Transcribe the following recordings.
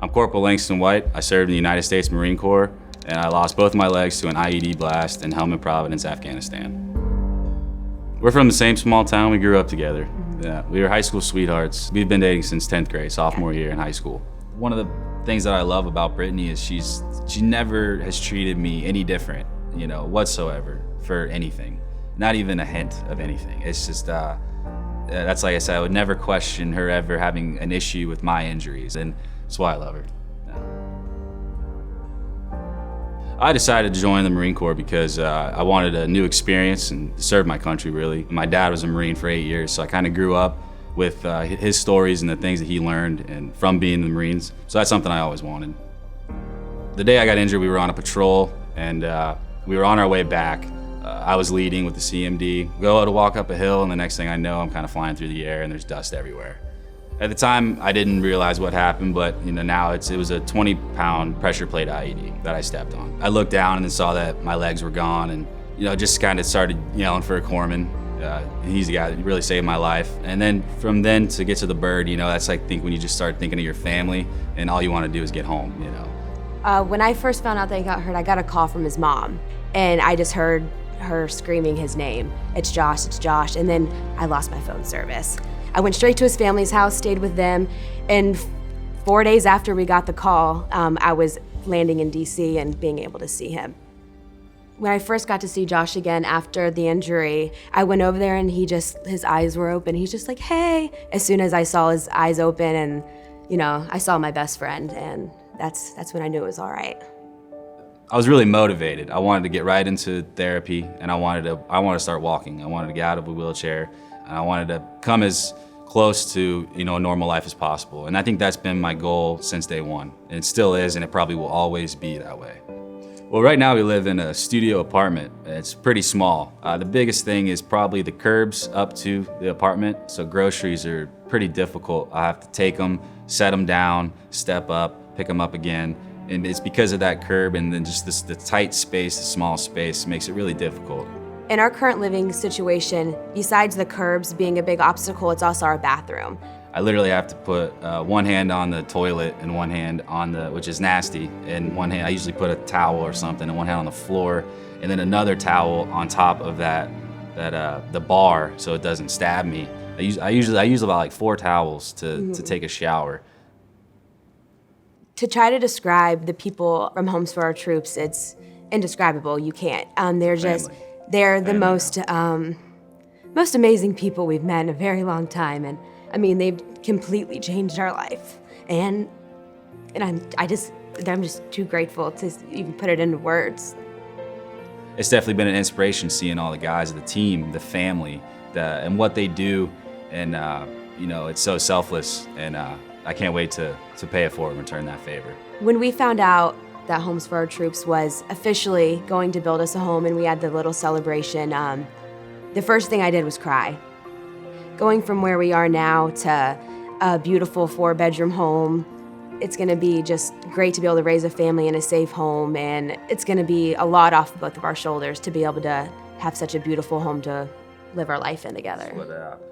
I'm Cpl Langston-White. I served in the United States Marine Corps, and I lost both my legs to an IED blast in Helmand Province, Afghanistan. We're from the same small town. We grew up together. Yeah, we were high school sweethearts. We've been dating since 10th grade, sophomore year in high school. One of the things that I love about Brittany is she never has treated me any different, whatsoever, for anything. Not even a hint of anything. It's just, that's like I said, I would never question her ever having an issue with my injuries, and that's why I love her. I decided to join the Marine Corps because I wanted a new experience and serve my country, really. My dad was a Marine for 8 years, so I kind of grew up with his stories and the things that he learned and from being in the Marines. So that's something I always wanted. The day I got injured, we were on a patrol, and we were on our way back. I was leading with the CMD. Go to walk up a hill, and the next thing I know, I'm kind of flying through the air, and there's dust everywhere. At the time, I didn't realize what happened, but now it was a 20-pound pressure plate IED that I stepped on. I looked down and then saw that my legs were gone, and just kind of started yelling for a corpsman. He's the guy that really saved my life. And then from then to get to the bird, that's like when you just start thinking of your family, and all you want to do is get home. When I first found out that he got hurt, I got a call from his mom, and I just heard her screaming his name. It's Josh, it's Josh, and then I lost my phone service. I went straight to his family's house, stayed with them, and 4 days after we got the call, I was landing in DC and being able to see him. When I first got to see Josh again after the injury, I went over there and his eyes were open. He's just like, hey. As soon as I saw his eyes open and, I saw my best friend, and that's when I knew it was all right. I was really motivated. I wanted to get right into therapy, and I wanted to start walking. I wanted to get out of a wheelchair, and I wanted to come as close to a normal life as possible. And I think that's been my goal since day one. And it still is, and it probably will always be that way. Well, right now we live in a studio apartment. It's pretty small. The biggest thing is probably the curbs up to the apartment. So groceries are pretty difficult. I have to take them, set them down, step up, pick them up again. And it's because of that curb and then just the tight space, the small space, makes it really difficult. In our current living situation, besides the curbs being a big obstacle, it's also our bathroom. I literally have to put one hand on the toilet and one hand on which is nasty, and one hand, I usually put a towel or something, and one hand on the floor, and then another towel on top of the bar so it doesn't stab me. I use about like 4 towels to take a shower. To try to describe the people from Homes for Our Troops, it's indescribable. You can't. They're the most amazing people we've met in a very long time, and they've completely changed our life, and I'm just too grateful to even put it into words. It's definitely been an inspiration seeing all the guys of the team, the family, and what they do, and it's so selfless, and I can't wait to pay it forward and return that favor. When we found out that Homes for Our Troops was officially going to build us a home and we had the little celebration, the first thing I did was cry. Going from where we are now to a beautiful 4-bedroom home, it's gonna be just great to be able to raise a family in a safe home, and it's gonna be a lot off both of our shoulders to be able to have such a beautiful home to live our life in together.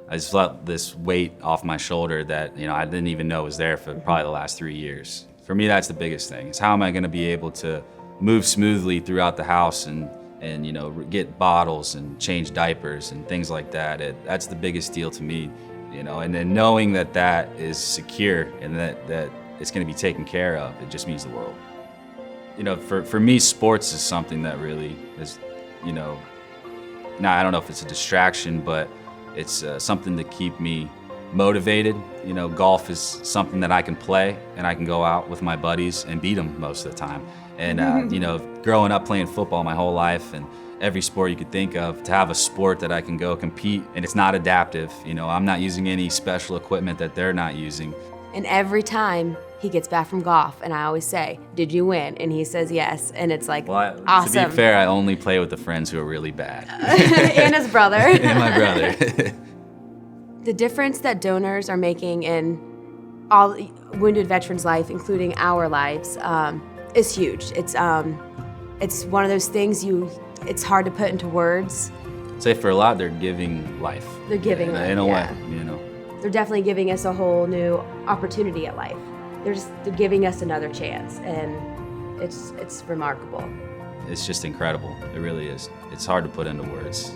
I just felt this weight off my shoulder that I didn't even know was there for probably the last 3 years. For me, that's the biggest thing. Is how am I going to be able to move smoothly throughout the house and get bottles and change diapers and things like that. That's the biggest deal to me, And then knowing that is secure and that it's going to be taken care of, it just means the world. For me, sports is something that really is, now I don't know if it's a distraction, but it's something to keep me motivated. Golf is something that I can play, and I can go out with my buddies and beat them most of the time. And growing up playing football my whole life and every sport you could think of, to have a sport that I can go compete, and it's not adaptive. I'm not using any special equipment that they're not using. And every time he gets back from golf, and I always say, did you win? And he says yes, and it's like, awesome. To be fair, I only play with the friends who are really bad. And his brother. And my brother. The difference that donors are making in all wounded veterans' life, including our lives, is huge. It's one of those things it's hard to put into words. I'd say for a lot, they're giving life. They're giving life, in a way, They're definitely giving us a whole new opportunity at life. they're giving us another chance, and it's remarkable. It's just incredible. It really is. It's hard to put into words.